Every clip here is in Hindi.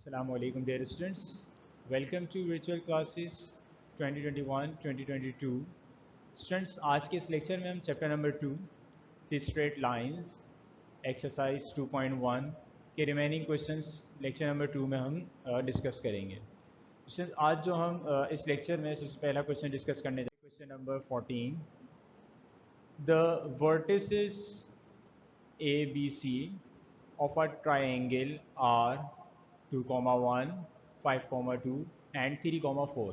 Assalamu alaikum dear students. Welcome to virtual classes 2021-2022. Students, आज के इस लेक्चर में हम chapter number 2 the straight lines exercise 2.1 के रिमेनिंग क्वेश्चंस लेक्चर नंबर 2 में हम डिस्कस करेंगे। Students, आज जो हम इस लेक्चर में सबसे पहला क्वेश्चन डिस्कस करने जा रहे हैं, question number 14। The vertices ABC of a triangle are 2,1, 5,2 and 3,4।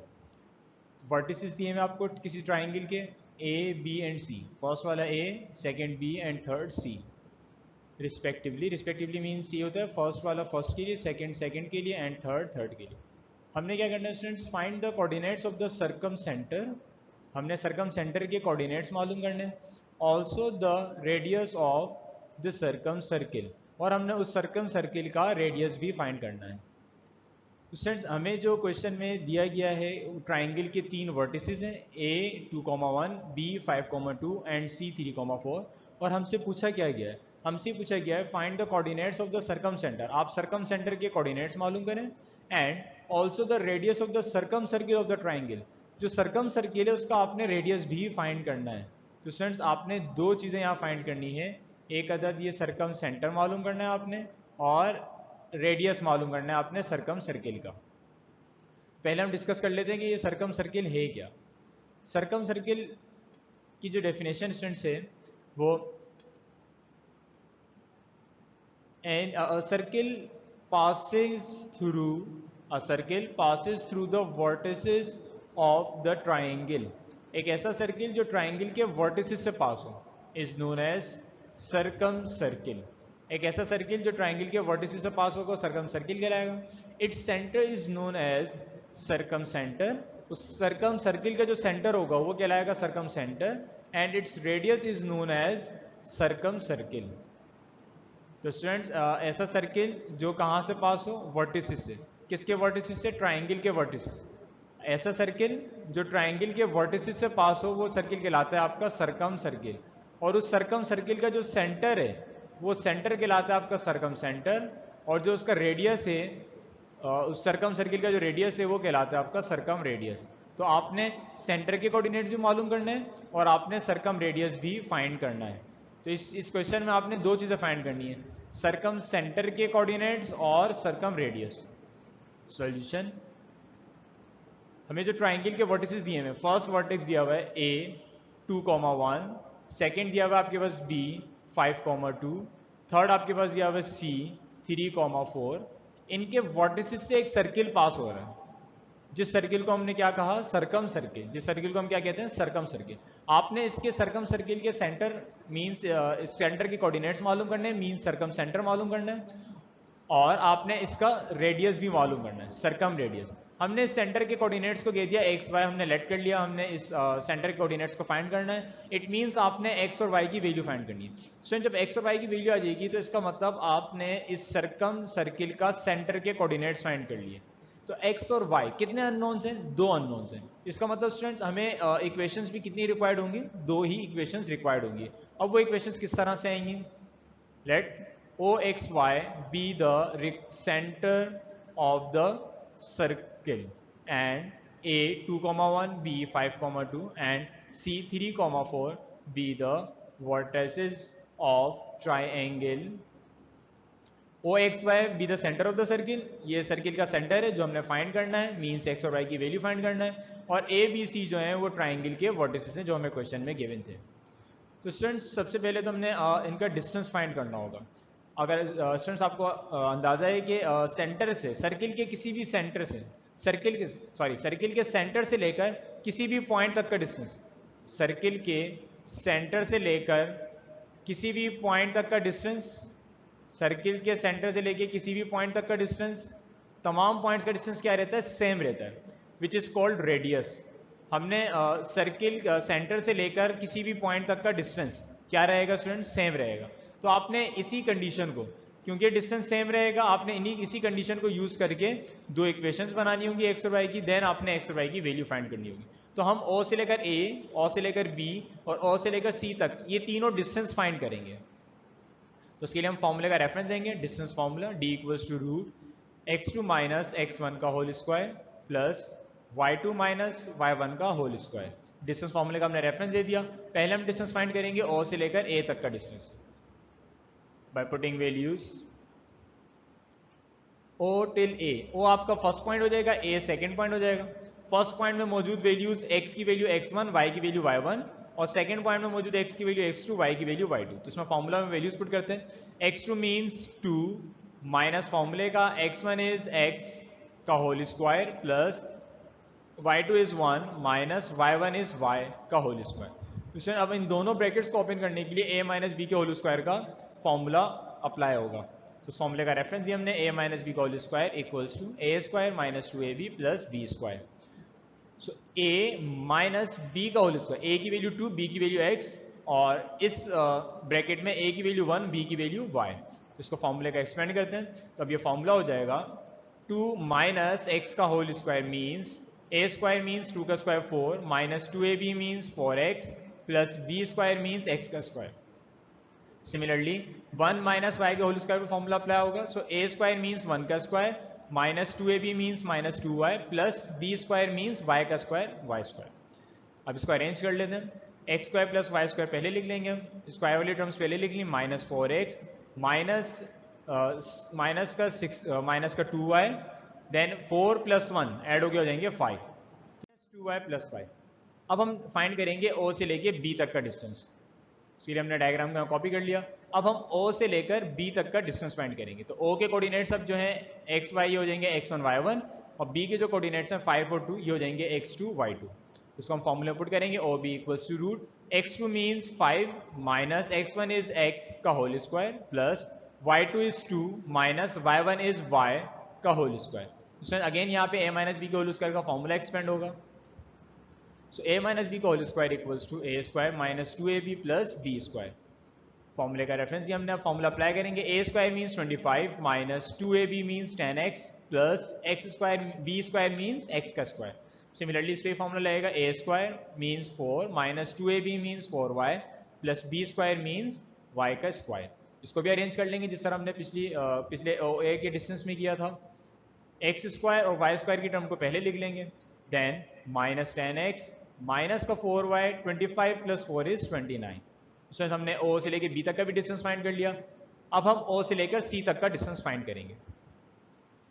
Vertices दिए हैं आपको किसी ट्राइंगल के A, B and C। First वाला A, second B and third C respectively. Respectively means ये होता है फर्स्ट वाला फर्स्ट के लिए, सेकंड के लिए एंड थर्ड के लिए। हमने क्या करना है students, find the coordinates of the circum centre. हमने सर्कम सेंटर के कोऑर्डिनेट्स मालूम करने हैं। Also the radius of the circum circle, और हमने उस सर्कम सर्किल का रेडियस भी फाइंड करना है। स्टूडेंट्स, हमें जो क्वेश्चन में दिया गया है ट्राइंगल के 3 वर्टिसेस हैं, A 2,1, B 5,2 एंड C 3,4। और हमसे पूछा क्या गया है, हमसे पूछा गया है find the coordinates of the circum centre. आप सर्कम सेंटर के कोऑर्डिनेट्स मालूम करें and also the radius of the circum circle of the triangle. जो सर्कम सर्किल है उसका आपने रेडियस भी फाइंड करना है। तो स्टूडेंट्स, आपने 2 चीज़ें यहाँ फाइंड करनी है। एक अदद ये सर्कम सेंटर मालूम करना है आपने, और रेडियस मालूम करना है आपने सर्कम सर्किल का। पहले हम डिस्कस कर लेते हैं कि ये सर्कम सर्किल है क्या। सर्कम सर्किल की जो डेफिनेशन स्टूडेंट्स है वो circle passes through the vertices of the triangle। एक ऐसा सर्किल जो ट्राइंगल के वर्टिसेस से पास हो is known as circumcircle. एक ऐसा सर्किल जो ट्राइंगल के वर्टिसेस से पास होगा सर्कम सर्किल कहलाएगा। Its centre is known as circumcentre. उस सर्कम सर्किल का जो सेंटर होगा वो कहलाएगा circumcentre, and its radius is known as circumcircle. तो स्टूडेंट्स, ऐसा सर्किल जो कहाँ से पास हो, वर्टिसेस से। किसके वर्टिसेस से? ट्राइंगल के वर्टिसेस। ऐसा सर्किल जो ट्राइंगल के वर्टिसेस से पास हो वो सर्किल कहलाता है आपका सर्कम सर्किल। और उस सर्कम सर्किल का जो सेंटर है वो सेंटर कहलाता है आपका सर्कम सेंटर, और जो उसका रेडियस है उस सर्कम सर्किल का जो रेडियस है वो कहलाता है आपका सर्कम रेडियस। तो आपने सेंटर के कोऑर्डिनेट भी मालूम करना है और आपने सर्कम रेडियस भी फाइंड करना है। तो इस क्वेश्चन में आपने 2 चीज़ें फाइंड करनी है, सर्कम सेंटर के कोऑर्डिनेट्स और सर्कम रेडियस। सॉल्यूशन, हमें जो ट्राइंगल के वर्टिसेस दिए हैं, फर्स्ट वर्टेक्स दिया हुआ है A 2,1, सेकेंड दिया हुआ है आपके पास B 5,2, थर्ड आपके पास दिया हुआ है C 3,4। इनके वर्टिसेस से एक सर्किल पास हो रहा है जिस सर्किल को हमने क्या कहा, सर्कम सर्किल। जिस सर्किल को हम क्या कहते हैं, सर्कम सर्किल। आपने इसके सर्कम सर्किल के सेंटर मींस सेंटर के कोऑर्डिनेट्स मालूम करने हैं, मींस सर्कम सेंटर मालूम करना है, और आपने इसका रेडियस भी मालूम करना है, सर्कम रेडियस। हमने इस सेंटर के कोऑर्डिनेट्स को दे दिया एक्स वाई, हमने लेट कर लिया, हमने इस सेंटर के कोऑर्डिनेट्स को फाइंड करना है। इट मींस आपने एक्स और वाई की वैल्यू फाइंड करनी है। सो जब एक्स और वाई की वैल्यू आ जाएगी तो इसका मतलब आपने इस सर्कम सर्किल का सेंटर के कोऑर्डिनेट्स फाइंड कर लिए। तो एक्स और वाई कितने अननोन्स हैं? 2 अननोन्स हैं। इसका मतलब स्टूडेंट्स हमें इक्वेशंस भी कितनी रिक्वायर्ड होंगी? 2 ही इक्वेशंस रिक्वायर्ड होंगी। अब वो इक्वेशंस किस तरह से आएंगी? Let OXY be the center of the circle and A 2,1, B 5,2 and C 3,4 be the vertices of triangle। OXY be the center of the circle, ये सर्किल का सेंटर है जो हमने फाइंड करना है, मीन्स एक्स और वाई की वैल्यू फाइंड करना है, और ABC जो है वो ट्राइंगल के वर्टिसेस हैं जो हमें क्वेश्चन में गिवन थे। तो स्टूडेंट्स, सबसे पहले तो हमने इनका डिस्टेंस फाइंड करना होगा। अगर स्टूडेंट्स आपको अंदाजा है कि सेंटर से सर्किल के किसी भी सेंटर से सर्किल के सेंटर से लेकर किसी भी पॉइंट तक का डिस्टेंस, सर्किल के सेंटर से लेकर किसी भी पॉइंट तक का डिस्टेंस, सर्किल के सेंटर से लेकर किसी भी पॉइंट तक का डिस्टेंस, तमाम पॉइंट्स का डिस्टेंस क्या रहता है? सेम रहता है, विच इज कॉल्ड रेडियस। हमने सर्किल सेंटर से लेकर किसी भी पॉइंट तक का डिस्टेंस क्या रहेगा स्टूडेंट? सेम रहेगा। तो आपने इसी कंडीशन को, क्योंकि डिस्टेंस सेम रहेगा, आपने इसी कंडीशन को यूज करके 2 इक्वेशंस बनानी होंगी एक्स और वाई की, देन आपने एक्स और वाई की वैल्यू फाइंड करनी होगी। तो हम O से लेकर A, O से लेकर B और O से लेकर C तक ये तीनों डिस्टेंस फाइंड करेंगे। तो उसके लिए हम फॉर्मूले का रेफरेंस देंगे, distance formula D = x2 minus x1 का whole square plus y2 minus y1 का होल स्क्वायर। डिस्टेंस फॉर्मूले का हमने रेफरेंस दे दिया। पहले हम डिस्टेंस फाइंड करेंगे ओ से लेकर ए तक का distance by putting values O till A. O आपका फर्स्ट पॉइंट हो जाएगा, ए सेकंड पॉइंट हो जाएगा। फर्स्ट पॉइंट में मौजूद वैल्यूज x की वैल्यू x1, y की वैल्यू y1 और सेकंड पॉइंट में मौजूद x की वैल्यू x2, y की वैल्यू y2। तो इसमें फॉर्मूला में वैल्यूज पुट करते हैं। x2 मींस 2 माइनस फॉर्मूले का x1 इज x का whole square plus y2 is 1 minus y1 is y का होल स्क्वायर। अब इन दोनों ब्रैकेट्स को ओपन करने के लिए a माइनस बी के होल स्क्वायर का फॉर्मूला अप्लाई होगा। तो इस फॉर्मूले का रेफरेंस दिया हमने, a माइनस बी का whole square equals to a square minus 2ab plus b square. So a minus b का होल स्क्वायर, a की वैल्यू 2, b की वैल्यू x और इस ब्रैकेट में a की वैल्यू 1, b की वैल्यू y। तो इसको फॉर्मूले का एक्सपेंड करते हैं तो अब ये फॉर्मूला हो जाएगा 2 माइनस x का whole square means a square means 2 का square 4 minus 2ab means 4x plus b square means x का स्क्वायर। सिमिलरली 1 माइनस y के होल स्क्वायर पे फॉर्मूला अप्लाई होगा। सो a स्क्वायर मीन्स 1 का square minus 2ab means minus 2y plus b square means y का स्क्वायर y स्क्वायर। अब इसको अरेंज कर लेते हैं। X square plus Y square पहले लिख लेंगे हम, स्क्वायर वाली टर्म्स पहले लिख ली, माइनस 4x माइनस का 2y देन 4 प्लस 1 ऐड हो गया हो जाएंगे 5 2y प्लस 5। अब हम फाइंड करेंगे o से लेके b तक का डिस्टेंस। इसलिए हमने डायग्राम में कॉपी कर लिया। अब हम o से लेकर b तक का डिस्टेंस फाइंड करेंगे। तो o के कोऑर्डिनेट्स अब जो है x y हो जाएंगे x1 y1 और b के जो कोऑर्डिनेट्स हैं 5 और 2 ये हो जाएंगे x2 y2। उसको हम फॉर्मूले पुट करेंगे O B equals to root x2 means 5 minus x1 is x का whole square plus y2 is 2 minus y1 is y का होल स्क्वायर। अगेन यहाँ पे a माइनस बी के होल स्क्वायर का फॉर्मूला एक्सपेंड होगा। सो a माइनस बी का whole square equals to a square minus 2ab plus b square. फॉर्मूले का रेफरेंस दिया हमने, अब फॉर्मूला अप्लाई करेंगे। a square means 25 minus 2ab means 10x plus x square b square means x का स्क्वायर। सिमिलरली इसका फॉर्मूला लगेगा a square means 4 minus 2ab means 4y plus b square means y का स्क्वायर। इसको भी अरेंज कर लेंगे जिस तरह हमने पिछले a के डिस्टेंस में किया था। x स्क्वायर और y स्क्वायर की टर्म को पहले लिख लेंगे, देन माइनस 10x माइनस का 4y 25 प्लस 4 इज 29। उसमें हमने o से लेकर b तक का भी डिस्टेंस फाइंड कर लिया। अब हम o से लेकर c तक का डिस्टेंस फाइंड करेंगे।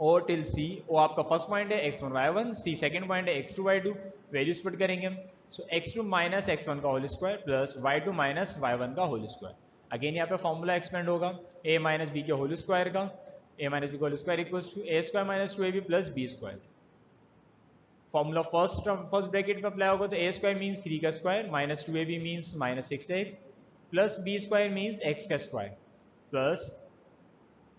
O टिल C, O आपका फर्स्ट पॉइंट है x1 y1, C second point है x2 y2। वैल्यूज पुट करेंगे हम। सो x2 माइनस x1 का whole square plus y2 minus y1 का होल स्क्वायर। अगेन यहाँ पे फॉर्मूला एक्सपेंड होगा a माइनस बी के होल स्क्वायर का, a माइनस बी का whole square equals to a square minus 2ab plus b square. Formula first bracket में अप्लाई होगा तो a स्क्वायर मीन्स 3 का square minus 2ab means minus 6x plus b square means x का square plus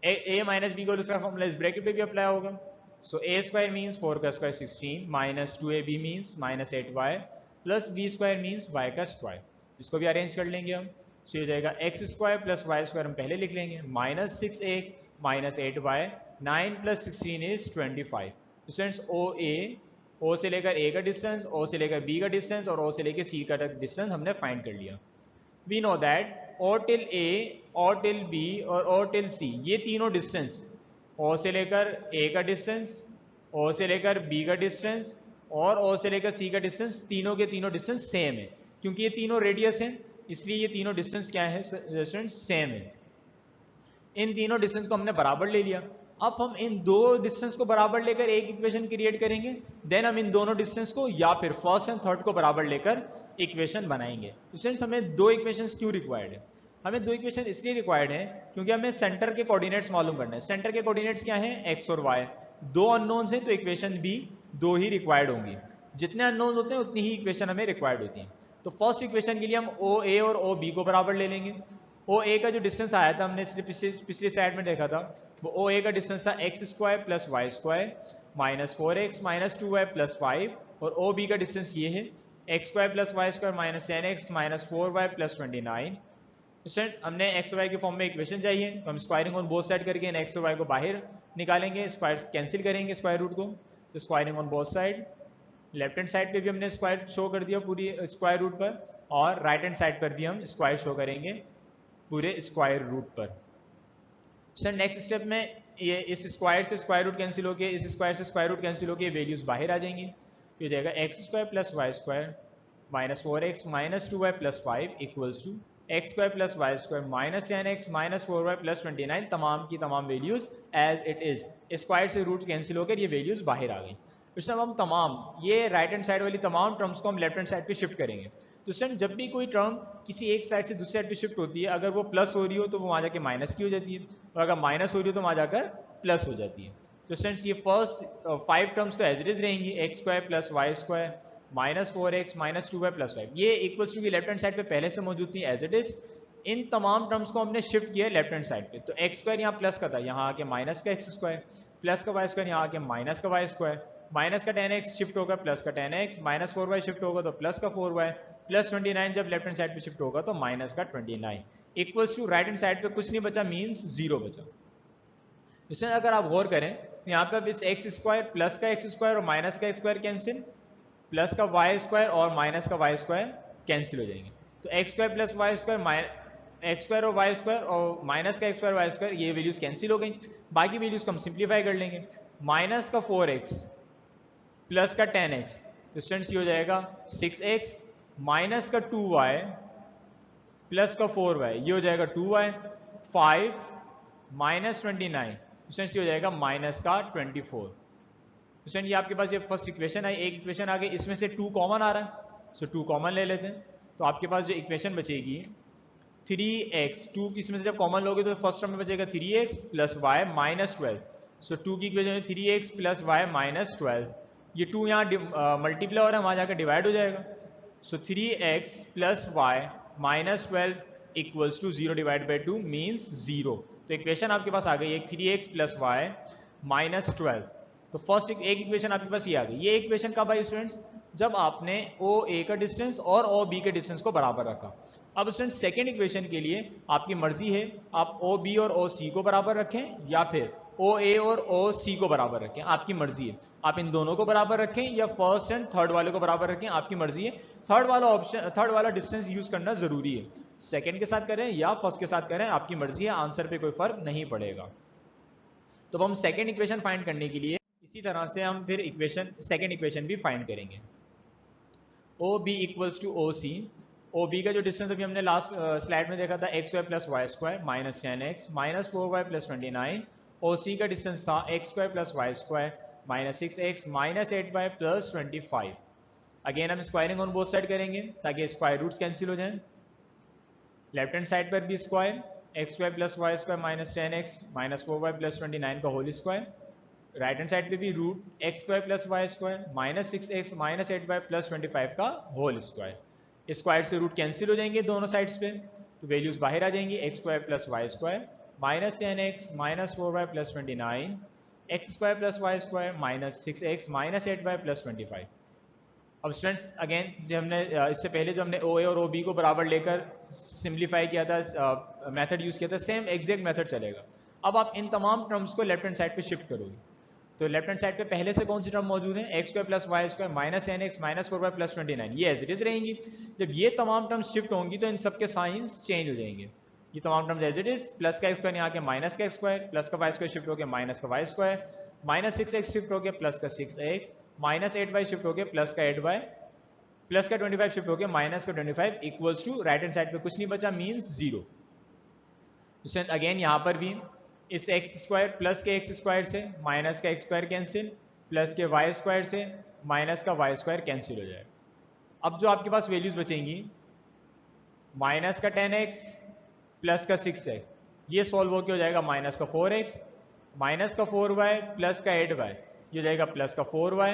a minus B को दूसरा फॉर्मूला इस ब्रैकेट पे भी अप्लाई होगा। सो a स्क्वायर मीन्स 4 का square 16 minus 2ab means minus 8y plus b square means y का स्क्वायर। इसको भी अरेंज कर लेंगे हम। सो हो जाएगा x square plus y square हम पहले लिख लेंगे, minus 6x minus 8y 9 plus 16 is 25। Students o से लेकर a का डिस्टेंस, o से लेकर b का डिस्टेंस और o से लेकर c का डिस्टेंस हमने फाइंड कर लिया। We know that O till A, O till B और O टिल C ये तीनों डिस्टेंस O से लेकर A का डिस्टेंस, O से लेकर B का डिस्टेंस और O से लेकर C का डिस्टेंस, तीनों के तीनों डिस्टेंस सेम है। क्योंकि ये तीनों रेडियस हैं इसलिए ये तीनों डिस्टेंस क्या है स्टूडेंट्स, सेम है। इन तीनों डिस्टेंस को हमने बराबर ले लिया। अब हम इन दो डिस्टेंस को बराबर लेकर एक इक्वेशन क्रिएट करेंगे, देन हम इन दोनों डिस्टेंस को या फिर फर्स्ट एंड थर्ड को बराबर लेकर इक्वेशन बनाएंगे। स्टूडेंट्स हमें दो इक्वेशंस क्यों रिक्वायर्ड है? हमें दो इक्वेशन इसलिए रिक्वायर्ड है क्योंकि हमें सेंटर के कोऑर्डिनेट्स मालूम करना है। सेंटर के कोऑर्डिनेट्स क्या हैं? x और y। दो अननोन्स हैं तो इक्वेशन भी दो ही रिक्वायर्ड होंगी। जितने अननोन्स होते हैं उतनी ही इक्वेशन हमें रिक्वायर्ड होती है। तो फर्स्ट इक्वेशन के लिए हम OA और OB को बराबर ले लेंगे। OA का जो डिस्टेंस आया था हमने पिछली स्लाइड में देखा था, वो OA का डिस्टेंस था x square plus Y square minus 4x minus 2y plus 5 और OB का डिस्टेंस ये है x square plus Y square minus 10x minus 4y plus 29। हमने x और y के फॉर्म में इक्वेशन चाहिए तो हम स्क्वायरिंग ऑन बोथ साइड करके इन x और y को बाहर निकालेंगे, स्क्वायर कैंसिल करेंगे स्क्वायर रूट को। तो squaring on both side, left hand side पे भी हमने स्क्वायर शो कर दिया पूरी स्क्वायर रूट पर और राइट हैंड साइड पर भी हम स्क्वायर शो करेंगे पूरे स्क्वायर रूट पर। सर नेक्स्ट स्टेप में ये इस स्क्वायर से स्क्वायर रूट कैंसिल होके, इस स्क्वायर से स्क्वायर रूट कैंसिल होके वैल्यूज बाहर आ जाएंगी। तो जाएगा X square plus Y square minus 4x minus 2y plus 5 equals to x square plus Y square minus 10x minus 4y plus 29, तमाम की तमाम values as it is. Square से रूट कैंसिल होकर ये वैल्यूज बाहर आ गई। तो हम तमाम ये राइट हैंड साइड वाली तमाम टर्म्स को हम लेफ्ट हैंड साइड पे शिफ्ट करेंगे। तो स्टूडेंट जब भी कोई टर्म किसी एक साइड से दूसरी साइड पे शिफ्ट होती है, अगर वो प्लस हो रही हो तो वो वहाँ जाके माइनस की हो जाती है, और अगर माइनस हो रही हो तो वहाँ जाकर प्लस हो जाती है। तो स्टूडेंट्स ये फर्स्ट 5 टर्म्स तो एज इट इज रहेंगी, x square plus Y square minus 4x minus 2y plus 5, ये इक्वल्स टू की लेफ्ट हैंड साइड पे पहले से मौजूद थी एज इट इज। इन तमाम टर्म्स को हमने शिफ्ट किया लेफ्ट हैंड साइड पे। तो एक्स स्क्वायर यहाँ प्लस का था, यहाँ आके माइनस का एक्स स्क्वायर, प्लस का वाई स्क्वायर यहाँ आके माइनस का वाई स्क्वायर, माइनस का 10x शिफ्ट होगा प्लस का 10x, माइनस 4y शिफ्ट होगा तो प्लस का 4y, प्लस 29 जब लेफ्ट हैंड साइड पे शिफ्ट होगा तो माइनस का 29 equals to right hand side पे कुछ नहीं बचा, मीन्स जीरो बचा। इसमें अगर आप गौर करें तो यहाँ पे अब इस एक्स स्क्वायर प्लस का एक्स स्क्वायर और माइनस का एक्स स्क्वायर कैंसिल, प्लस का वाई स्क्वायर और माइनस का वाई स्क्वायर कैंसिल हो जाएंगे। तो x square plus Y square, x square और वाई स्क्वायर और माइनस का एक्स स्क्वायर वाई स्क्वायर, ये वैल्यूज कैंसिल हो गई। बाकी वैल्यूज को हम सिंप्लीफाई कर लेंगे। माइनस का 4x प्लस का 10x, तो स्टूडेंट्स ये हो जाएगा 6x, माइनस का 2y प्लस का 4y, ये हो जाएगा 2y, 5 माइनस 29, स्टूडेंट्स ये हो जाएगा माइनस का 24। स्टूडेंट ये आपके पास ये फर्स्ट इक्वेशन आई, एक इक्वेशन आ गई, इसमें से 2 कॉमन आ रहा है, सो 2 कॉमन ले लेते हैं। तो आपके पास जो इक्वेशन बचेगी 3x, 2 इसमें से जब कॉमन लोगे तो फर्स्ट टर्म में बचेगा 3x प्लस वाई माइनस 12, सो 2 की इक्वेशन है 3x प्लस वाई माइनस 12, ये 2 यहाँ मल्टीप्लाई हो रहा है, वहाँ जाकर डिवाइड हो जाएगा। So 3x plus y minus 12 equals to 0 divide by 2 means 0। तो इक्वेशन आपके पास आ गई एक 3x प्लस वाई माइनस 12। तो फर्स्ट एक इक्वेशन आपके पास ये आ गई। ये इक्वेशन कब आई स्टूडेंट्स? जब आपने OA का डिस्टेंस और OB के डिस्टेंस को बराबर रखा। अब स्टूडेंट्स सेकेंड इक्वेशन के लिए आपकी मर्जी है, आप OB और OC को बराबर रखें या फिर OA और OC को बराबर रखें, आपकी मर्जी है। आप इन दोनों को बराबर रखें या फर्स्ट एंड थर्ड वाले को बराबर रखें, आपकी मर्जी है। थर्ड वाला ऑप्शन, थर्ड वाला डिस्टेंस यूज करना जरूरी है। सेकेंड के साथ करें या फर्स्ट के साथ करें, आपकी मर्जी है, आंसर पे कोई फर्क नहीं पड़ेगा। तो हम सेकेंड इक्वेशन फाइंड करने के लिए इसी तरह से हम फिर इक्वेशन सेकेंड इक्वेशन भी फाइंड करेंगे। OB equals to OC, OB का जो डिस्टेंस अभी हमने लास्ट स्लाइड में देखा था x square plus Y square minus 10x minus 4y plus 29, OC का डिस्टेंस था x square plus Y square minus 6x minus 8y plus 25। Again हम स्क्वायरिंग ऑन बोथ साइड करेंगे ताकि स्क्वायर रूट्स कैंसिल हो जाएं। लेफ्ट हैंड साइड पर भी square x square plus Y square minus 10x minus 4y plus 29 का whole square, right hand side पे भी root x square plus Y square minus 6x minus 8y plus 25 का होल स्क्वायर। स्क्वायर से रूट कैंसिल हो जाएंगे दोनों साइड्स पे, तो वैल्यूज बाहर आ जाएंगी। X square plus Y square minus 10x minus 4y plus 29, x square plus Y square minus 6x minus 8y plus 25। अब स्टूडेंट्स अगेन जो हमने इससे पहले जो हमने OA और OB को बराबर लेकर सिंप्लीफाई किया था, मेथड यूज किया था, सेम एग्जैक्ट मेथड चलेगा। अब आप इन तमाम टर्म्स को लेफ्ट हैंड साइड पे शिफ्ट करोगे, तो लेफ्ट हैंड साइड पे पहले से कौन सी टर्म मौजूद है? X square plus Y square minus 10x minus 4y plus 29, ये एज इट इज रहेंगी। जब ये तमाम टर्म्स शिफ्ट होंगी तो इन सबके साइंस चेंज हो जाएंगे। ये तमाम terms as it is, plus का एक्स स्क्वायर यहाँ के माइनस का एक्स स्क्वायर, प्लस का वाई स्क्वायर शिफ्ट हो गया माइनस का y square, minus 6x shift हो गया प्लस का 6x, माइनस 8y शिफ्ट हो गया प्लस का 8y, प्लस का 25 शिफ्ट हो गया माइनस का 25 equals to right hand side पे कुछ नहीं बचा, मीन्स 0। अगेन यहाँ पर भी इस एक्स स्क्वायर प्लस के एक्स स्क्वायर से माइनस का एक्स स्क्वायर कैंसिल, प्लस के वाई स्क्वायर से माइनस का वाई स्क्वायर कैंसिल हो जाएगा। अब जो आपके पास वैल्यूज बचेंगी माइनस का 10x प्लस का 6x, ये सॉल्व होकर हो जाएगा माइनस का 4x, माइनस का 4y प्लस का 8y, ये हो जाएगा प्लस का 4y,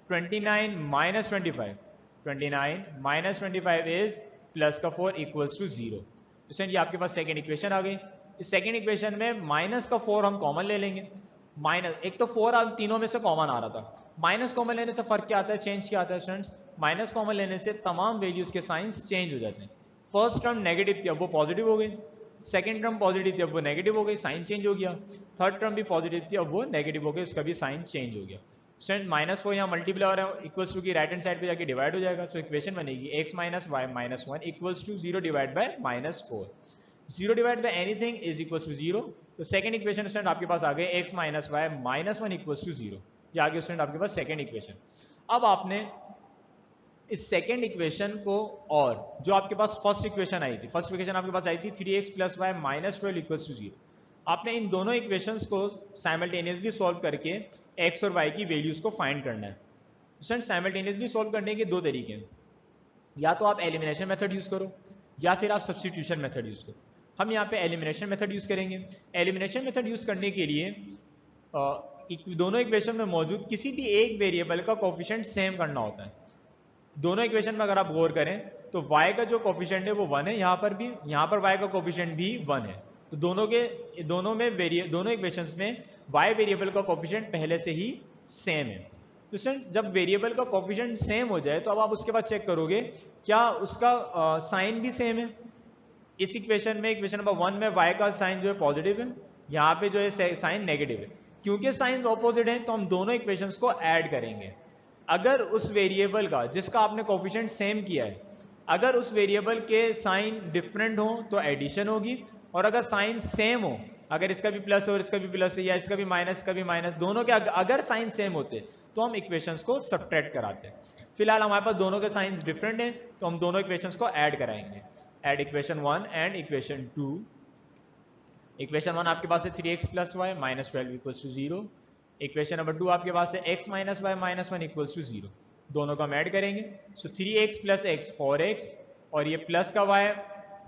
29 minus 25, 29 minus 25 is plus का 4 इक्वल्स टू 0। तो ये आपके पास सेकेंड इक्वेशन आ गई। इस सेकेंड इक्वेशन में माइनस का 4 हम कॉमन ले लेंगे। माइनस एक तो 4 अब तीनों में से कॉमन आ रहा था, माइनस कॉमन लेने से फर्क क्या आता है, चेंज क्या आता है स्टूडेंट्स? माइनस कॉमन लेने से तमाम वैल्यूज के साइंस चेंज हो जाते हैं। फर्स्ट टर्म नेगेटिव थी अब वो पॉजिटिव हो गई, सेकेंड टर्म पॉजिटिव थी अब वो नेगेटिव हो गई, साइन चेंज हो गया। थर्ड टर्म भी पॉजिटिव थी अब वो नेगेटिव हो गई, उसका भी साइन चेंज हो गया। स्टूडेंट माइनस 4 यहाँ मल्टीप्लाई हो रहा है, इक्वल्स टू की राइट हैंड साइड पे जाके डिवाइड हो जाएगा। सो इक्वेशन बनेगी x minus y minus 1 equals to 0 divide by minus 4। 0 divide by anything is equals to 0, तो सेकंड इक्वेशन स्टूडेंट आपके पास आ गए x minus y minus one equals to zero. ये आ गया स्टूडेंट आपके पास सेकंड इक्वेशन। अब आपने इस सेकंड इक्वेशन को, और जो आपके पास फर्स्ट इक्वेशन आई थी, फर्स्ट इक्वेशन आपके पास आई थी 3x plus y minus 12 equals to zero, आपने इन दोनों इक्वेशंस को साइमल्टेनियसली सॉल्व करके x और y की वैल्यूज को फाइंड करना है। स्टूडेंट साइमल्टेनियसली सॉल्व करने के दो तरीके हैं, या तो आप एलिमिनेशन मेथड यूज करो या फिर आप सब्स्टिट्यूशन मेथड यूज करो। हम यहाँ पे एलिमिनेशन मेथड यूज करेंगे। एलिमिनेशन मेथड यूज करने के लिए दोनों इक्वेशन में मौजूद किसी भी एक वेरिएबल का कोफिशिएंट सेम करना होता है। दोनों इक्वेशन में अगर आप गौर करें तो y का जो कोफिशिएंट है वो 1 है, यहाँ पर y का कोफिशिएंट भी 1 है। तो दोनों इक्वेशंस में y वेरिएबल का कोफिशिएंट पहले से ही सेम है। तो जब वेरिएबल का कोफिशिएंट सेम हो जाए तो अब आप उसके बाद चेक करोगे क्या उसका साइन भी सेम है। इस इक्वेशन में, इक्वेशन नंबर 1 में y का साइन जो है पॉजिटिव है, यहाँ पे जो है साइन नेगेटिव है। क्योंकि साइन ऑपोजिट है तो हम दोनों इक्वेशंस को ऐड करेंगे। अगर उस वेरिएबल का जिसका आपने कोफिशिएंट सेम किया है, अगर उस वेरिएबल के साइन डिफरेंट हो तो एडिशन होगी, और अगर साइन सेम हो, अगर इसका भी प्लस हो और इसका भी प्लस है, या इसका भी माइनस, दोनों के अगर साइन सेम होते तो हम इक्वेशंस को सब्ट्रैक्ट कराते हैं। फिलहाल हमारे पास दोनों के साइंस डिफरेंट हैं तो हम दोनों इक्वेशंस को ऐड कराएंगे। Add equation 1 and equation 2। Equation 1 आपके पास है 3x plus y minus 12 equals to 0। Equation number 2 आपके पास है x minus y minus 1 equals to 0। दोनों को हम ऐड करेंगे। सो 3x प्लस x 4x, और ये प्लस का y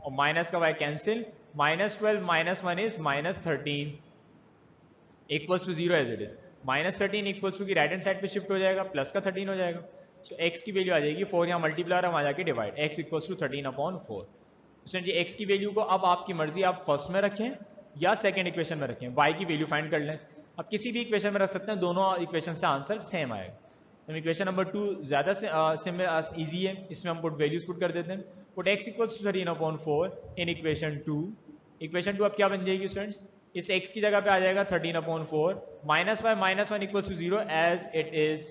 और माइनस का y cancel, minus 12 minus 1 is minus 13 equals to 0 as it is. Minus 13 equals to की राइट हैंड साइड पे शिफ्ट हो जाएगा, प्लस का 13 हो जाएगा। सो x की वैल्यू आ जाएगी 4, यहाँ मल्टीप्लाई और वहाँ जाके डिवाइड, x इक्वल्स टू 13/4। जी x की वैल्यू को अब आपकी मर्जी, आप फर्स्ट में रखें या सेकंड इक्वेशन में रखें, y की वैल्यू फाइंड कर लें। अब किसी भी इक्वेशन में रख सकते हैं, दोनों इक्वेशन से आंसर सेम आएगा। तो इक्वेशन नंबर 2 ज्यादा इजी है, इसमें हम वैल्यूज पुट कर देते हैं। Put x equals to 13/4 in equation 2। Equation 2 अब क्या बन जाएगी स्टूडेंट्स, इस x की जगह पे आ जाएगा 13/4 minus y minus 1 equals to 0 as it is.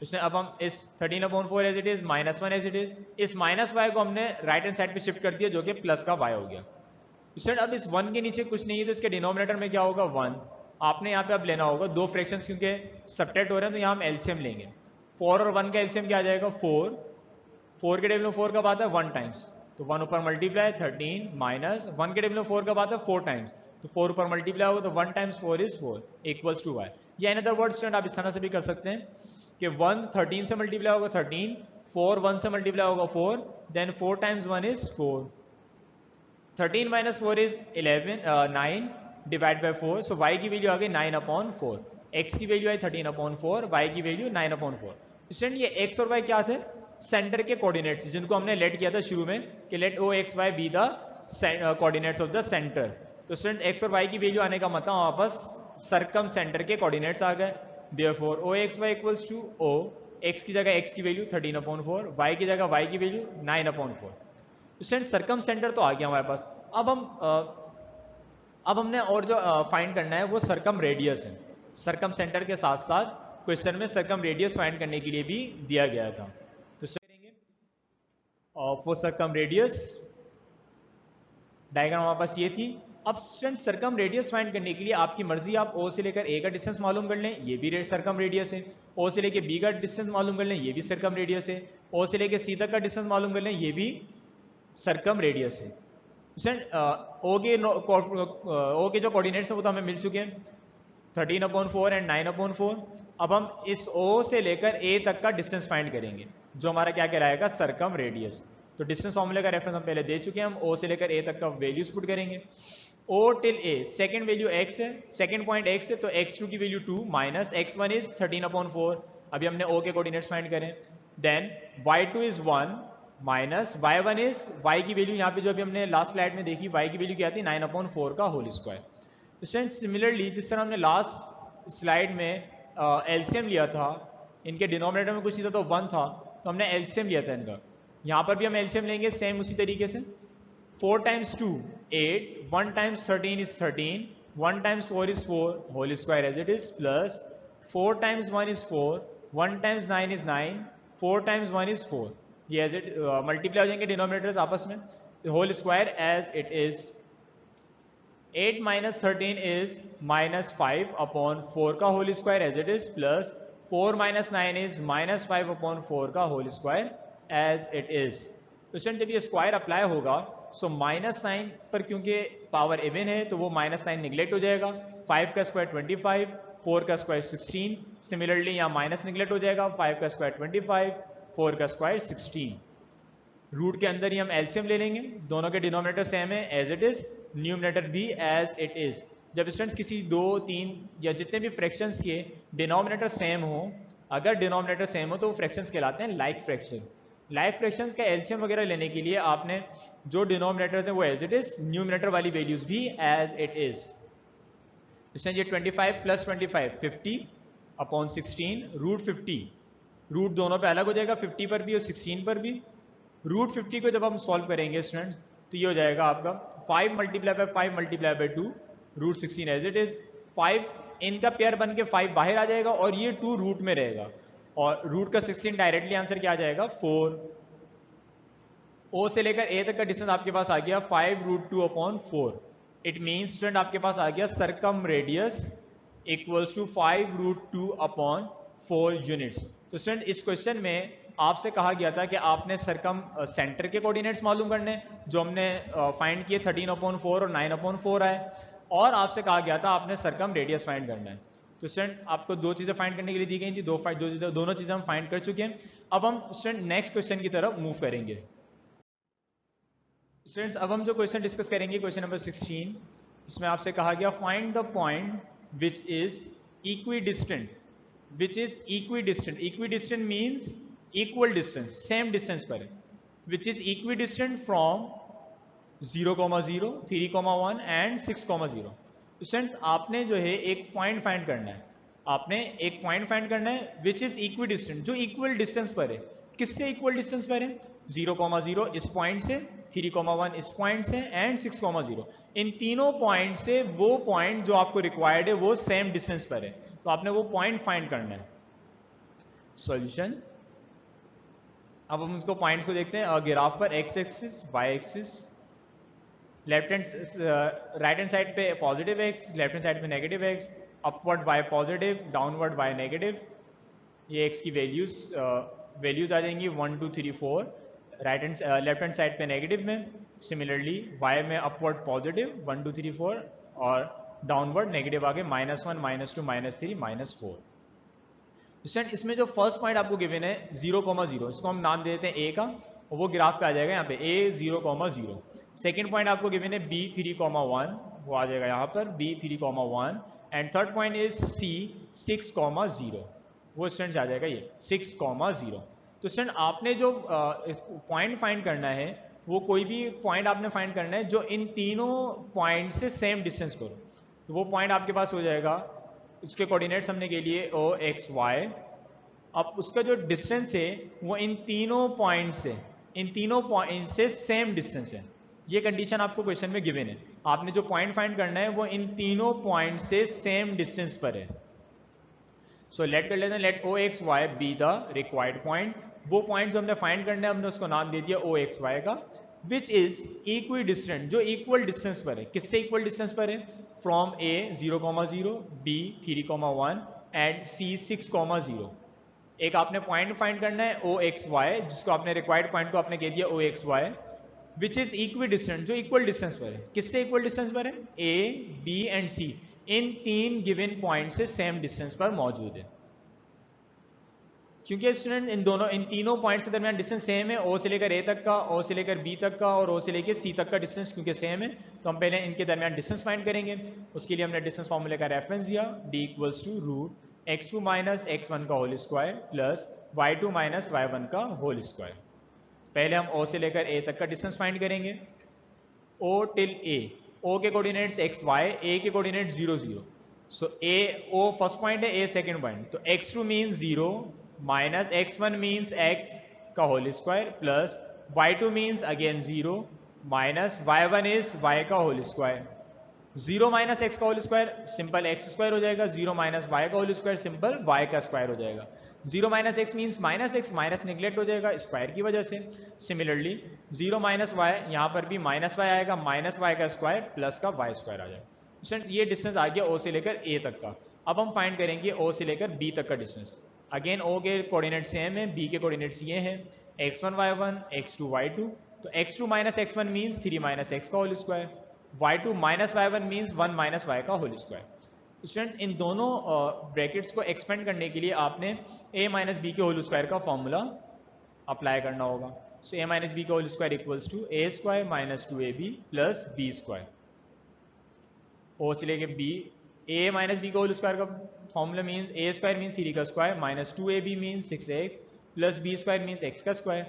इसमें अब हम इस 13/4 as it is minus 1 as it is, इस माइनस वाई को हमने राइट हैंड साइड पे शिफ्ट कर दिया जो कि प्लस का y हो गया। अब इस 1 के नीचे कुछ नहीं है तो इसके डिनोमिनेटर में क्या होगा 1। आपने यहाँ पे अब लेना होगा दो फ्रैक्शंस, क्योंकि सब्ट्रैक्ट हो रहे हैं तो यहाँ हम एलसीएम लेंगे। 4 और 1 का एलसीएम क्या आ जाएगा 4। 4 के टेबल में 4 कब आता है 1 टाइम्स, तो 1 ऊपर मल्टीप्लाई 13 माइनस 1 के टेबल में 4 कब आता है 4 टाइम्स, तो 4 ऊपर मल्टीप्लाई होगा तो 1 times 4 is 4 equals to y। या इन अदर वर्ड्स स्टूडेंट आप इस तरह से भी कर सकते हैं कि 1 13 से मल्टीप्लाई होगा 13, 4 1 से मल्टीप्लाई होगा 4, then 4 times 1 is 4, 13 minus 4 is 9 divide by 4। So y की वैल्यू आ गई 9/4, x की वैल्यू आई 13/4, y की वैल्यू 9/4। स्टूडेंट ये x और y क्या थे, सेंटर के कोऑर्डिनेट्स, जिनको हमने लेट किया था शुरू में कि let o x y be the coordinates of the centre. तो स्टूडेंट x और y की वैल्यू आने का मतलब वापस सर्कम सेंटर के कोऑर्डिनेट्स आ गए। Therefore o x y equals to o, x की जगह x की वैल्यू 13/4, y की जगह y की वैल्यू 9/4। स्टूडेंट सर्कम सेंटर तो आ गया हमारे पास। अब हमने और जो फाइंड करना है वो सर्कम रेडियस है। सर्कम सेंटर के साथ साथ क्वेश्चन में सर्कम रेडियस फाइंड करने के लिए भी दिया गया था। तो करेंगे फॉर सर्कम रेडियस, डायग्राम हमारे पास ये थी। अब स्टूडेंट सर्कम रेडियस फाइंड करने के लिए आपकी मर्जी, आप O से लेकर A का डिस्टेंस मालूम कर लें, ये भी सर्कम रेडियस है। O से लेकर B का डिस्टेंस मालूम कर लें, ये भी सर्कम रेडियस है। O से लेकर C तक का डिस्टेंस मालूम कर लें, ये भी सर्कम रेडियस है। O के जो कोऑर्डिनेट्स हैं वो तो हमें मिल चुके हैं, 13/4 एंड 9/4। अब हम इस O से लेकर A तक का डिस्टेंस फाइंड करेंगे, जो हमारा क्या कहलाएगा सर्कम रेडियस। तो डिस्टेंस फॉर्मूले का रेफरेंस हम पहले दे चुके हैं, हम O से लेकर A तक का वैल्यूज पुट करेंगे। O till A, second value x है, सेकंड पॉइंट x है, तो x2 की वैल्यू 2 माइनस x1 इज 13/4। अभी हमने O के कोऑर्डिनेट्स फाइंड करें। Then y2 is 1 minus y1 is, y की वैल्यू यहाँ पे जो अभी हमने लास्ट स्लाइड में देखी, y की वैल्यू क्या थी 9/4 का होल स्क्वायर। स्टूडेंट सिमिलरली जिस तरह हमने लास्ट स्लाइड में एलसीएम लिया था, इनके डिनोमिनेटर में कुछ नहीं था तो 1 था, तो हमने एलसीएम लिया था इनका। यहाँ पर भी हम एलसीएम लेंगे सेम उसी तरीके से। 4 times 2 8, 1 times 13 is 13, 1 times 4 is 4 whole square as it is, plus 4 times 1 is 4, 1 times 9 is 9, 4 times 1 is 4। ये एज इट मल्टीप्लाई हो जाएंगे डिनोमिनेटर्स आपस में, whole square as it is. 8 minus 13 is minus 5 upon 4 का whole square as it is, plus 4 minus 9 is minus 5 upon 4 का whole square as it is. तो स्टूडेंट जब ये स्क्वायर अप्लाई होगा सो माइनस साइन पर क्योंकि पावर इवन है तो वो माइनस साइन निगलेक्ट हो जाएगा, 5 का स्क्वायर 25, 4 का स्क्वायर 16, सिमिलरली यहाँ माइनस निगलेक्ट हो जाएगा, 5 का स्क्वायर 25, 4 का स्क्वायर 16। रूट के अंदर ही हम एलसीएम ले लेंगे, दोनों के डिनोमिनेटर सेम है एज इट इज, न्यूमरेटर भी एज इट इज। जब स्टूडेंट्स किसी 2, 3 या जितने भी फ्रैक्शंस के डिनोमिनेटर सेम हो, अगर डिनोमिनेटर सेम हो तो वो फ्रैक्शंस कहलाते हैं लाइक फ्रैक्शन। लाइक फ्रैक्शंस का एलसीएम वगैरह लेने के लिए आपने जो डिनोमिनेटर्स हैं वो एज इट इज, न्यूमरेटर वाली वैल्यूज भी एज इट इज। ये 25 प्लस 25 50 अपॉन 16 रूट 50, रूट दोनों पे अलग हो जाएगा, 50 पर भी और 16 पर भी। रूट 50 को जब हम सॉल्व करेंगे स्टूडेंट्स तो ये हो जाएगा आपका 5 multiply by 5 multiply by 2 root 16 as it is. 5 इनका पेयर बन के 5 बाहर आ जाएगा और ये 2 रूट में रहेगा, और रूट का 16 डायरेक्टली आंसर क्या आ जाएगा 4। ओ से लेकर ए तक का डिस्टेंस आपके पास आ गया 5 root 2 upon 4। It means student आपके पास आ गया circumradius equals to 5 root 2 upon 4 units. तो स्टूडेंट इस क्वेश्चन में आपसे कहा गया था कि आपने सरकम सेंटर के कोऑर्डिनेट्स मालूम करने, जो हमने फाइंड किए 13/4 और 9/4 आए, और आपसे कहा गया था आपने सरकम रेडियस फाइंड करना है। तो स्टूडेंट आपको दो चीजें फाइंड करने के लिए दी गई थी, दोनों चीजें हम फाइंड कर चुके हैं। अब हम स्टूडेंट नेक्स्ट क्वेश्चन की तरफ मूव करेंगे। स्टूडेंट्स अब हम जो क्वेश्चन डिस्कस करेंगे क्वेश्चन नंबर 16, इसमें आपसे कहा गया find the point which is equi distant, equi distant means equal distance, same distance पर है, which is equi distant from 0,0, 3,1 and 6,0। Students आपने जो है एक पॉइंट फाइंड करना है, आपने एक पॉइंट फाइंड करना है विच इज इक्वी डिस्टेंट, जो इक्वल डिस्टेंस पर है। किससे इक्वल डिस्टेंस पर है? 0,0 इस पॉइंट से, 3,1 इस पॉइंट से एंड 6,0। इन तीनों पॉइंट से वो पॉइंट जो आपको रिक्वायर्ड है वो सेम डिस्टेंस पर है, तो आपने वो पॉइंट फाइंड करना है। सॉल्यूशन, अब हम उसको पॉइंट्स को देखते हैं ग्राफ पर, x axis, y axis, left hand right hand side पे positive x, left hand side पे negative x, upward y positive, downward y negative. ये एक्स की वैल्यूज आ जाएंगी 1 2 3 4, लेफ्ट हैंड साइड पे नेगेटिव में, सिमिलरली वाई में अपवर्ड पॉजिटिव 1 2 3 4 और डाउनवर्ड नेगेटिव आगे -1 -2 -3 -4। स्टूडेंट इसमें जो फर्स्ट पॉइंट आपको गिवन है 0,0, इसको हम नाम दे देते हैं ए का, और वो ग्राफ पे आ जाएगा यहाँ पे a 0,0। सेकेंड पॉइंट आपको गिवन है b 3,1, वो आ जाएगा यहाँ पर b 3,1, and third point is c 6,0, वो स्टूडेंट आ जाएगा ये 6,0। तो स्टूडेंट आपने जो पॉइंट फाइंड करना है वो कोई भी पॉइंट आपने फाइंड करना है जो इन तीनों पॉइंट से सेम डिस्टेंस पर, तो वो पॉइंट आपके पास हो जाएगा, उसके कोऑर्डिनेट्स हमने के लिए o x y। अब उसका जो डिस्टेंस है वो इन तीनों पॉइंट से सेम डिस्टेंस है। ये कंडीशन आपको क्वेश्चन में गिवन है, आपने जो पॉइंट फाइंड करना है वो इन तीनों पॉइंट से सेम डिस्टेंस पर है। सो लेट कर लेते हैं, let o x y be the required point. वो पॉइंट जो हमने फाइंड करना है हमने उसको नाम दे दिया o x y का, विच इज इक्वी डिस्टेंट, जो इक्वल डिस्टेंस पर है। किससे इक्वल डिस्टेंस पर है? From a 0,0, b 3,1 and c 6,0। एक आपने पॉइंट फाइंड करना है o x y, जिसको आपने रिक्वायर्ड पॉइंट को आपने कह दिया o x y, which is equi distant, जो इक्वल डिस्टेंस पर है। किससे इक्वल डिस्टेंस पर है? a b एंड c, इन तीन गिवन पॉइंट से सेम डिस्टेंस पर मौजूद है। क्योंकि स्टूडेंट इन तीनों पॉइंट्स के दरमियान डिस्टेंस सेम है, ओ से लेकर ए तक का, ओ से लेकर बी तक का और ओ से लेकर सी तक का डिस्टेंस क्योंकि सेम है, तो हम पहले इनके दरमियान डिस्टेंस फाइंड करेंगे। उसके लिए हमने डिस्टेंस फॉर्मूले का रेफरेंस दिया, d equals to root x2 minus x1 का whole square plus y2 minus y1 का होल स्क्वायर। पहले हम ओ से लेकर ए तक का डिस्टेंस फाइंड करेंगे, o टिल a, o के कोऑर्डिनेट्स x y, a के coordinate 0 0। So o first point है, a सेकंड पॉइंट, तो x2 means 0 minus x1 means x का whole square plus y2 means again 0 minus y1 is y का होल स्क्वायर। 0 माइनस एक्स का whole square simple x square हो जाएगा, 0 माइनस वाई का होल स्क्वायर सिंपल वाई का स्क्वायर हो जाएगा। 0 minus x means minus x, minus neglect हो जाएगा स्क्वायर की वजह से। सिमिलरली 0 माइनस वाई, यहाँ पर भी माइनस वाई आएगा, माइनस वाई का स्क्वायर प्लस का वाई स्क्वायर आ जाएगा। ये डिस्टेंस आ गया ओ से लेकर ए तक का। अब हम फाइंड करेंगे ओ से लेकर बी तक का डिस्टेंस। अगेन ओ के कोऑर्डिनेट सेम है, बी के कोऑर्डिनेट्स ये हैं x1 y1 x2 y2। तो x2 minus x1 means 3 minus x का whole square, y2 minus y1 means 1 minus y का होल स्क्वायर। स्टूडेंट इन दोनों ब्रैकेट्स को एक्सपेंड करने के लिए आपने a माइनस बी के होल स्क्वायर का फॉर्मूला अप्लाई करना होगा। सो a माइनस बी का whole square equals to a square minus 2ab plus b square. O से लेके b, a माइनस बी का होल स्क्वायर का formula means a square means 3 का square minus 2ab means 6x plus b square means x का स्क्वायर।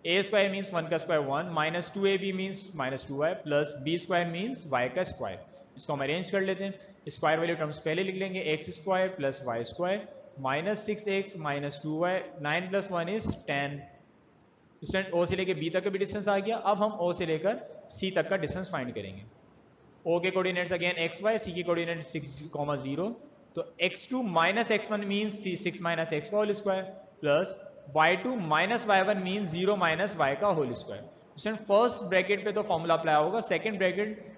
a स्क्वायर मीन्स 1 का square 1 minus 2ab means minus 2y plus b square means y का स्क्वायर। इसको हम अरेंज कर लेते हैं। स्क्वायर वाले टर्म्स पहले लिख लेंगे, x square plus y square minus 6x minus 2y, 9 plus 1 is 10। Student O से लेकर b तक का भी डिस्टेंस आ गया। अब हम o से लेकर c तक का डिस्टेंस फाइंड करेंगे। o के coordinates again x y, c के कोऑर्डिनेट्स 6, 0। तो x2 minus x1 means 6 minus x का whole square plus y2 minus y1 means 0 minus y का होल स्क्वायर। फर्स्ट ब्रैकेट पे तो फॉर्मूला अप्लाई होगा, सेकंड ब्रैकेट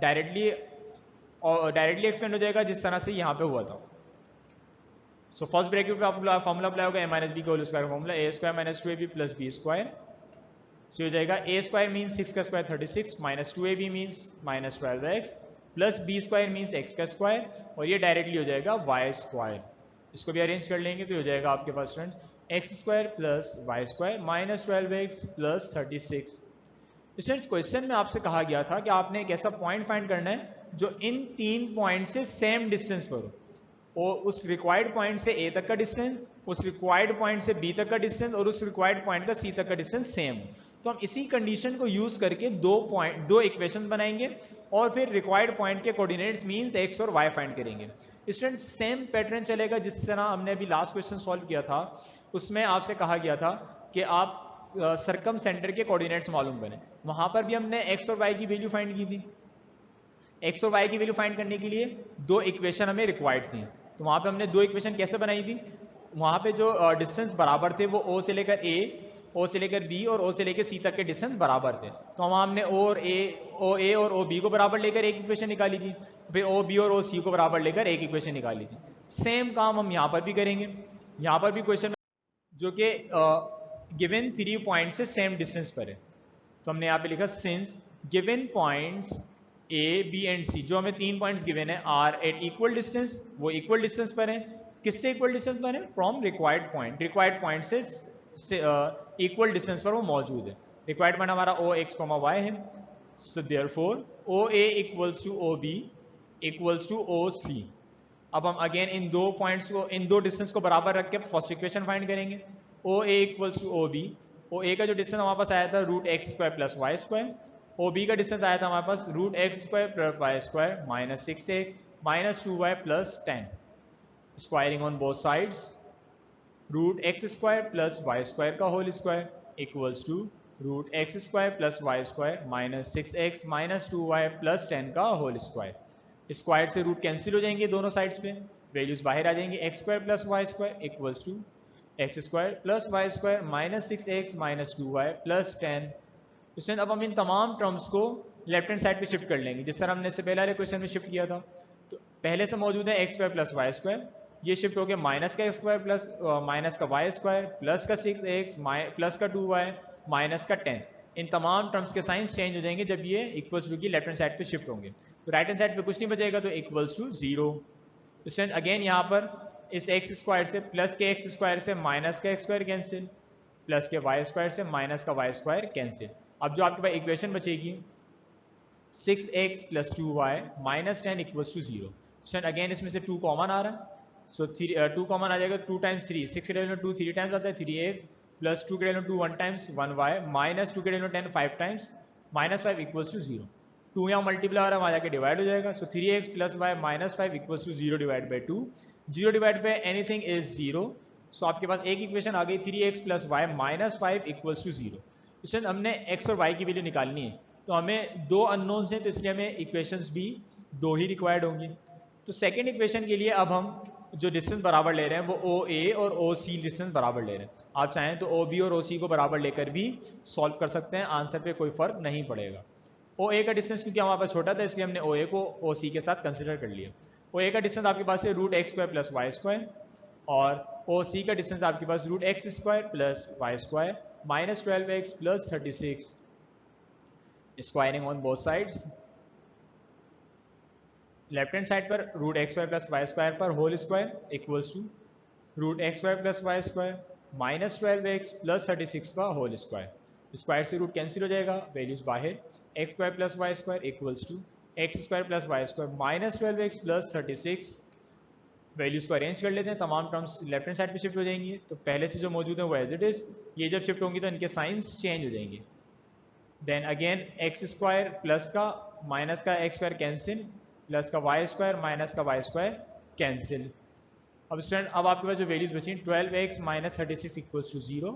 डायरेक्टली एक्सपेंड हो जाएगा जिस तरह से यहाँ पे हुआ था। सो फर्स्ट ब्रैकेट पे फॉर्मूला अप्लाई होगा a माइनस बी का whole square formula a square minus 2ab plus b square. So हो जाएगा a स्क्वायर मीन्स 6 का square 36 minus 2ab means minus 12x plus b square means x का स्क्वायर, और ये डायरेक्टली हो जाएगा y स्क्वायर। इसको भी अरेंज कर लेंगे तो हो जाएगा आपके पास students x square plus y square minus 12x plus 36। Students question में आपसे कहा गया था कि आपने एक ऐसा पॉइंट फाइंड करना है जो इन 3 पॉइंट से सेम डिस्टेंस पर हो, और उस रिक्वायर्ड पॉइंट से a तक का डिस्टेंस, उस रिक्वायर्ड पॉइंट से b तक का डिस्टेंस और उस रिक्वायर्ड पॉइंट का c तक का डिस्टेंस सेम। तो हम इसी कंडीशन को यूज करके दो इक्वेशंस बनाएंगे और फिर रिक्वायर्ड पॉइंट के कोऑर्डिनेट्स मींस x और y फाइंड करेंगे। स्टूडेंट सेम पैटर्न चलेगा जिस तरह हमने अभी लास्ट क्वेश्चन सॉल्व किया था। उसमें आपसे कहा गया था कि आप सरकम सेंटर के कोऑर्डिनेट्स मालूम करें। वहां पर भी हमने x और y की वैल्यू फाइंड की थी। x और y की वैल्यू फाइंड करने के लिए दो इक्वेशन हमें रिक्वायर्ड थी। तो वहां पे हमने दो इक्वेशन कैसे बनाई थी, वहां पे जो डिस्टेंस बराबर थे वो o से लेकर a, o से लेकर b और o से लेकर c तक के डिस्टेंस बराबर थे। तो वहां हमने o और a और o b को बराबर लेकर एक इक्वेशन निकाली थी, फिर o b और o c को बराबर लेकर एक इक्वेशन निकाली थी। सेम काम हम यहाँ पर भी करेंगे। यहाँ पर भी क्वेश्चन जो कि गिवन 3 पॉइंट से सेम डिस्टेंस पर है, तो हमने यहाँ पे लिखा since given points a, b and c, जो हमें 3 पॉइंट्स गिवन है आर एट इक्वल डिस्टेंस, वो इक्वल डिस्टेंस पर है। किससे इक्वल डिस्टेंस पर है? From required point. Required point से इक्वल डिस्टेंस पर वो मौजूद है। रिक्वायर्ड पॉइंट हमारा o x, y है। So therefore o a equals to o b equals to o c। अब हम अगेन इन दो पॉइंट्स को, इन दो डिस्टेंस को बराबर रख के फर्स्ट इक्वेशन फाइंड करेंगे। O A equals to O B. O A का जो डिस्टेंस हमारे पास आया था root x square plus Y square, O B का डिस्टेंस आया था हमारे पास root x square plus Y square minus 6 minus 2y plus 10। Squaring on both sides, root x square plus Y square का whole square equals to root x square plus Y square minus 6x minus 2y plus 10 का होल स्क्वायर। स्क्वायर से रूट कैंसिल हो जाएंगे दोनों साइड्स पे, वैल्यूज बाहर आ जाएंगे। X square plus Y square equals to x square plus Y square minus 6x minus 2y plus 10। Question अब हम इन तमाम टर्म्स को लेफ्ट हैंड साइड पे शिफ्ट कर लेंगे जिस तरह हमने इससे पहले वाले क्वेश्चन में शिफ्ट किया था। तो पहले से मौजूद है x square plus Y square, ये शिफ्ट हो गया माइनस का एक्स स्क्वायर प्लस माइनस का वाई स्क्वायर प्लस का 6x प्लस का 2y माइनस का 10। इन तमाम टर्म्स के साइंस चेंज हो जाएंगे जब ये इक्वल्स टू की लेफ्ट हैंड साइड पे शिफ्ट होंगे। तो राइट हैंड साइड पे कुछ नहीं बचेगा, तो इक्वल्स टू 0। क्वेश्चन अगेन यहाँ पर इस एक्स स्क्वायर से प्लस के एक्स स्क्वायर से माइनस का एक्स स्क्वायर कैंसिल, प्लस के वाई स्क्वायर से माइनस का वाई स्क्वायर कैंसिल। अब जो आपके पास इक्वेशन बचेगी 6x plus 2y minus 10 equals to 0। Question again इसमें से 2 कॉमन आ रहा है, सो 2 कॉमन आ जाएगा। 2 टाइम्स 3, 6 के डेरिवेटिव 2 3 टाइम्स आता है 3x प्लस 2 के डेरिवेटिव 2 1 टाइम्स 1y माइनस 2 के derivative 10 5 times minus 5 equals to 0। 2 यहाँ मल्टीप्लाई हो रहा है, वहाँ जाके डिवाइड हो जाएगा। So 3x plus y minus 5 equals to 0 divide by 2। 0 divide by anything is 0। So आपके पास एक इक्वेशन आ गई 3x plus y minus 5 equals to 0। Question हमने x और y की वैल्यू निकालनी है, तो हमें दो अननोन्स हैं, तो इसलिए हमें इक्वेशंस भी 2 ही रिक्वायर्ड होंगी। तो सेकेंड इक्वेशन के लिए अब हम जो डिस्टेंस बराबर ले रहे हैं वो ओ ए और ओ सी डिस्टेंस बराबर ले रहे हैं। आप चाहें तो ओ बी और ओ सी को बराबर लेकर भी सॉल्व कर सकते हैं, आंसर पे कोई फर्क नहीं पड़ेगा। ओ ए का डिस्टेंस क्योंकि हमारे पास छोटा था इसलिए हमने ओ ए को ओ सी के साथ कंसिडर कर लिया। ओ ए का डिस्टेंस आपके पास है root x square plus Y square, और ओ सी का डिस्टेंस आपके पास root x square plus Y square minus 12x plus 36, squaring on both sides. Left hand side पर root x square plus Y square पर whole square equals to root x square plus Y square minus 12x plus 36 का होल स्क्वायर। स्क्वायर से रूट कैंसिल हो जाएगा, वैल्यूज बाहर, x square plus Y square equals to x square plus Y square minus 12x plus 36। Values को अरेंज कर लेते हैं, तमाम टर्म्स लेफ्ट हैंड साइड पे शिफ्ट हो जाएंगी। तो पहले से जो मौजूद है वो एज इट इज, ये जब शिफ्ट होंगी तो इनके साइंस चेंज हो जाएंगे। Then again x square plus का माइनस का एक्स स्क्वायर कैंसिल, प्लस का वाई स्क्वायर माइनस का वाई स्क्वायर कैंसिल। अब स्टूडेंट अब आपके पास जो वैल्यूज बची 12x minus 36 equals to 0,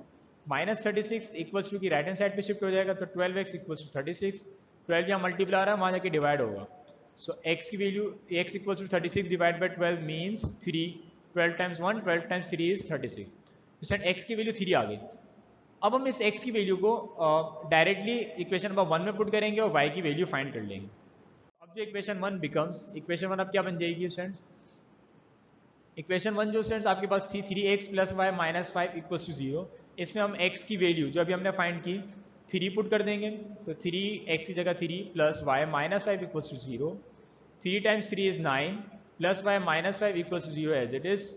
minus 36 equals to की राइट हैंड साइड पे शिफ्ट हो जाएगा तो 12x इक्वल्स टू 36, 12 यहाँ मल्टीप्लाई आ रहा है वहाँ जाके डिवाइड होगा। सो x की value x equals to 36 divide by 12 means 3, 12 times 1 12 times 3 is 36। Student x की वैल्यू 3 आ गई। अब हम इस x की वैल्यू को डायरेक्टली इक्वेशन नंबर 1 में पुट करेंगे और y की वैल्यू फाइंड कर लेंगे। अब जो इक्वेशन 1 बिकम्स, इक्वेशन 1 अब क्या बन जाएगी स्टूडेंट्स, इक्वेशन 1 जो स्टूडेंट्स आपके पास थी 3x plus y minus 5 equals to 0, इसमें हम x की वैल्यू जो अभी हमने फाइंड की 3 पुट कर देंगे। तो 3x की जगह 3 plus y minus 5 equals to 0, 3 times 3 is 9 plus y minus 5 equals to 0 as it is,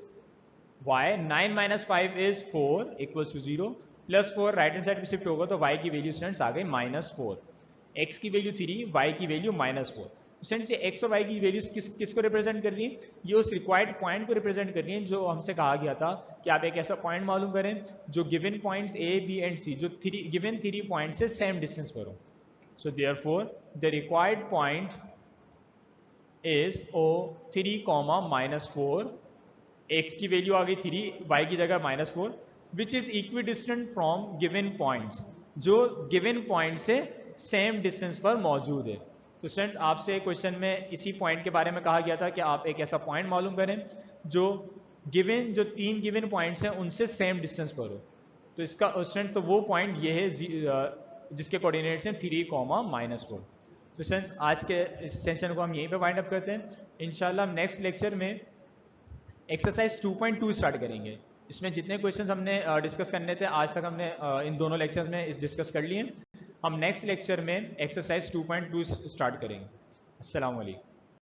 y 9 minus 5 is 4 equals to 0, plus 4 right hand side पे शिफ्ट होगा तो y की वैल्यू स्टूडेंट्स आ गई -4, x की वैल्यू 3, y की वैल्यू -4। स्टूडेंट्स ये x और y की वैल्यूज किसको रिप्रेजेंट कर रही है, ये उस रिक्वायर्ड पॉइंट को रिप्रेजेंट कर रही है जो हमसे कहा गया था कि आप एक ऐसा पॉइंट मालूम करें जो given points a b and c जो गिवन 3 पॉइंट से सेम डिस्टेंस पर हो। So therefore the required point is O3, -4, x की वैल्यू आ गई 3, y की जगह -4, which is equidistant from given points, जो गिवन पॉइंट से सेम डिस्टेंस पर मौजूद है। तो स्टूडेंट्स आपसे क्वेश्चन में इसी पॉइंट के बारे में कहा गया था कि आप एक ऐसा पॉइंट मालूम करें जो गिवन जो 3 गिवन पॉइंट्स हैं उनसे सेम डिस्टेंस पर हो। तो इसका स्टूडेंट तो वो पॉइंट ये है जिसके कोऑर्डिनेट्स हैं 3, -4। तो स्टूडेंट्स आज के इस सेशन को हम यहीं पे वाइंड अप करते हैं। इंशाल्लाह हम नेक्स्ट लेक्चर में एक्सरसाइज 2.2 स्टार्ट करेंगे। इसमें जितने क्वेश्चंस हमने डिस्कस करने थे आज तक हमने इन दोनों लेक्चर्स में डिस्कस कर लिए। हम नेक्स्ट लेक्चर में एक्सरसाइज 2.2 स्टार्ट करेंगे। अस्सलाम वालेकुम।